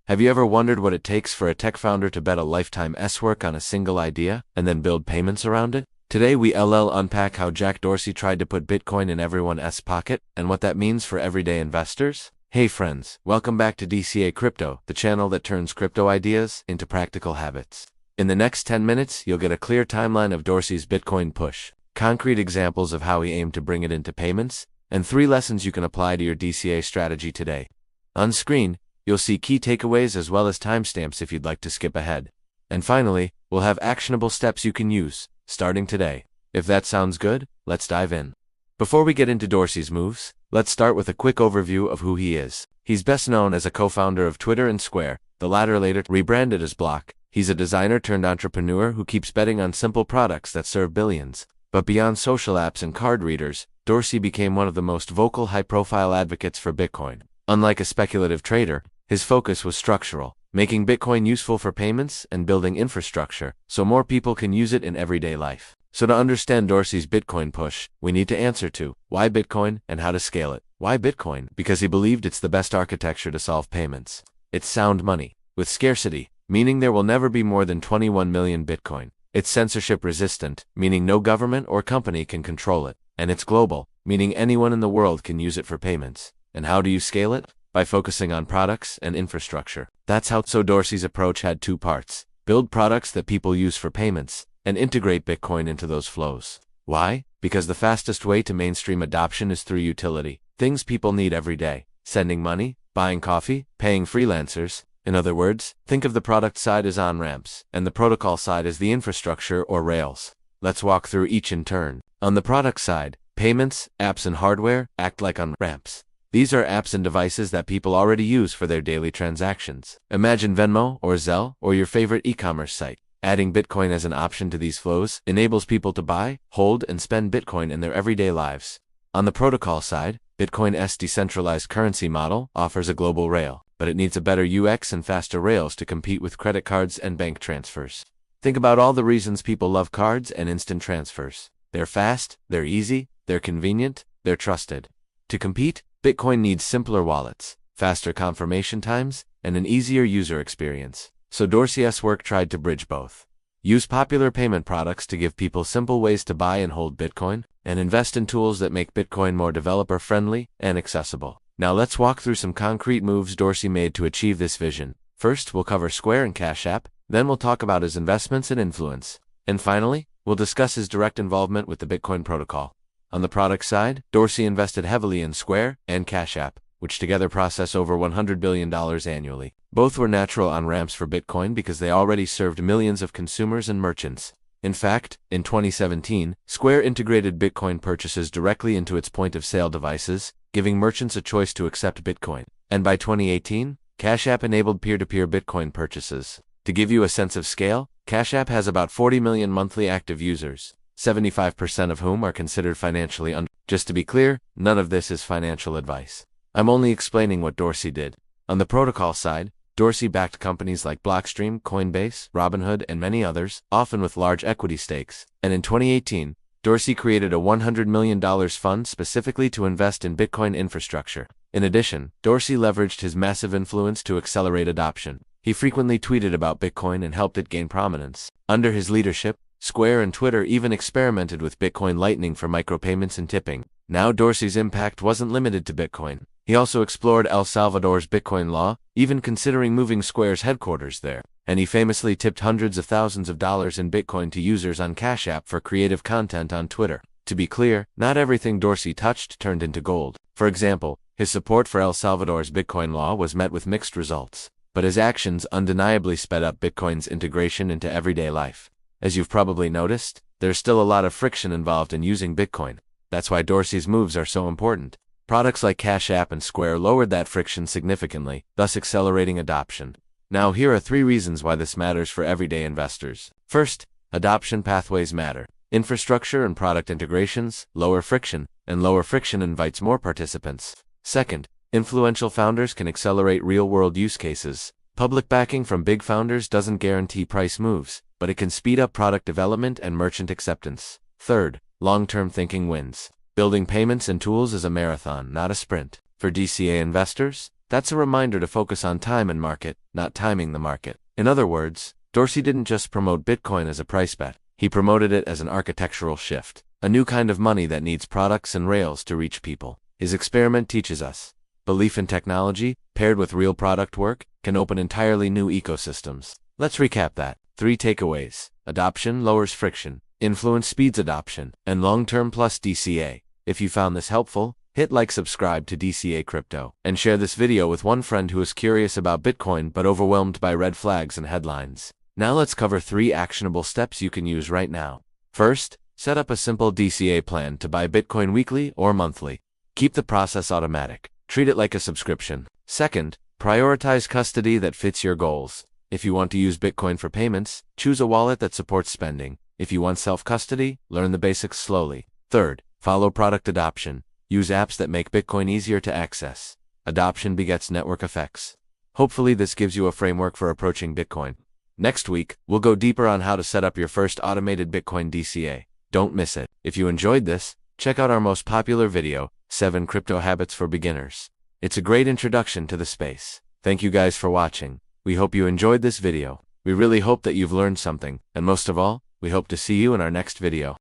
Have you ever wondered what it takes for a tech founder to bet a lifetime's work on a single idea and then build payments around it? Today we'll unpack how Jack Dorsey tried to put Bitcoin in everyone's pocket and what that means for everyday investors. Hey friends, welcome back to DCA Crypto, the channel that turns crypto ideas into practical habits. In the next 10 minutes, you'll get a clear timeline of Dorsey's Bitcoin push, concrete examples of how he aimed to bring it into payments, and 3 lessons you can apply to your DCA strategy today. On screen, you'll see key takeaways as well as timestamps if you'd like to skip ahead. And finally, we'll have actionable steps you can use, starting today. If that sounds good, let's dive in. Before we get into Dorsey's moves, let's start with a quick overview of who he is. He's best known as a co-founder of Twitter and Square, the latter later rebranded as Block. He's a designer turned entrepreneur who keeps betting on simple products that serve billions. But beyond social apps and card readers, Dorsey became one of the most vocal high-profile advocates for Bitcoin. Unlike a speculative trader, his focus was structural, making Bitcoin useful for payments and building infrastructure so more people can use it in everyday life. So to understand Dorsey's Bitcoin push, we need to answer to why Bitcoin and how to scale it. Why Bitcoin? Because he believed it's the best architecture to solve payments. It's sound money, with scarcity, meaning there will never be more than 21 million Bitcoin. It's censorship resistant, meaning no government or company can control it. And it's global, meaning anyone in the world can use it for payments. And how do you scale it? By focusing on products and infrastructure. That's how Dorsey's approach had 2 parts. Build products that people use for payments, and integrate Bitcoin into those flows. Why? Because the fastest way to mainstream adoption is through utility. Things people need every day. Sending money, buying coffee, paying freelancers. In other words, think of the product side as on-ramps, and the protocol side as the infrastructure or rails. Let's walk through each in turn. On the product side, payments, apps and hardware act like on-ramps. These are apps and devices that people already use for their daily transactions. Imagine Venmo or Zelle or your favorite e-commerce site. Adding Bitcoin as an option to these flows enables people to buy, hold, and spend Bitcoin in their everyday lives. On the protocol side, Bitcoin's decentralized currency model offers a global rail, but it needs a better UX and faster rails to compete with credit cards and bank transfers. Think about all the reasons people love cards and instant transfers. They're fast, they're easy, they're convenient, they're trusted. To compete, Bitcoin needs simpler wallets, faster confirmation times, and an easier user experience. So Dorsey's work tried to bridge both. Use popular payment products to give people simple ways to buy and hold Bitcoin, and invest in tools that make Bitcoin more developer-friendly and accessible. Now let's walk through some concrete moves Dorsey made to achieve this vision. First, we'll cover Square and Cash App, then we'll talk about his investments and influence. And finally, we'll discuss his direct involvement with the Bitcoin protocol. On the product side, Dorsey invested heavily in Square and Cash App, which together process over $100 billion annually. Both were natural on-ramps for Bitcoin because they already served millions of consumers and merchants. In fact, in 2017, Square integrated Bitcoin purchases directly into its point-of-sale devices, giving merchants a choice to accept Bitcoin. And by 2018, Cash App enabled peer-to-peer Bitcoin purchases. To give you a sense of scale, Cash App has about 40 million monthly active users, 75% of whom are considered financially under. Just to be clear, none of this is financial advice. I'm only explaining what Dorsey did. On the protocol side, Dorsey backed companies like Blockstream, Coinbase, Robinhood, and many others, often with large equity stakes. And in 2018, Dorsey created a $100 million fund specifically to invest in Bitcoin infrastructure. In addition, Dorsey leveraged his massive influence to accelerate adoption. He frequently tweeted about Bitcoin and helped it gain prominence. Under his leadership, Square and Twitter even experimented with Bitcoin Lightning for micropayments and tipping. Now Dorsey's impact wasn't limited to Bitcoin. He also explored El Salvador's Bitcoin law, even considering moving Square's headquarters there. And he famously tipped hundreds of thousands of dollars in Bitcoin to users on Cash App for creative content on Twitter. To be clear, not everything Dorsey touched turned into gold. For example, his support for El Salvador's Bitcoin law was met with mixed results. But his actions undeniably sped up Bitcoin's integration into everyday life. As you've probably noticed, there's still a lot of friction involved in using Bitcoin. That's why Dorsey's moves are so important. Products like Cash App and Square lowered that friction significantly, thus accelerating adoption. Now here are 3 reasons why this matters for everyday investors. First, adoption pathways matter. Infrastructure and product integrations lower friction, and lower friction invites more participants. Second, influential founders can accelerate real-world use cases. Public backing from big founders doesn't guarantee price moves, but it can speed up product development and merchant acceptance. Third, long-term thinking wins. Building payments and tools is a marathon, not a sprint. For DCA investors, That's a reminder to focus on time and market, not timing the market. In other words, Dorsey didn't just promote Bitcoin as a price bet. He promoted it as an architectural shift, a new kind of money that needs products and rails to reach people. His experiment teaches us belief in technology, paired with real product work, can open entirely new ecosystems. Let's recap that. 3 takeaways. Adoption lowers friction, influence speeds adoption, and long-term plus DCA. If you found this helpful, hit like, subscribe to DCA Crypto, and share this video with one friend who is curious about Bitcoin but overwhelmed by red flags and headlines. Now let's cover 3 actionable steps you can use right now. First, set up a simple DCA plan to buy Bitcoin weekly or monthly. Keep the process automatic. Treat it like a subscription. Second, prioritize custody that fits your goals. If you want to use Bitcoin for payments, choose a wallet that supports spending. If you want self-custody, learn the basics slowly. Third, follow product adoption. Use apps that make Bitcoin easier to access. Adoption begets network effects. Hopefully this gives you a framework for approaching Bitcoin. Next week, we'll go deeper on how to set up your first automated Bitcoin DCA. Don't miss it. If you enjoyed this, check out our most popular video, 7 Crypto Habits for Beginners. It's a great introduction to the space. Thank you guys for watching. We hope you enjoyed this video. We really hope that you've learned something, and most of all, we hope to see you in our next video.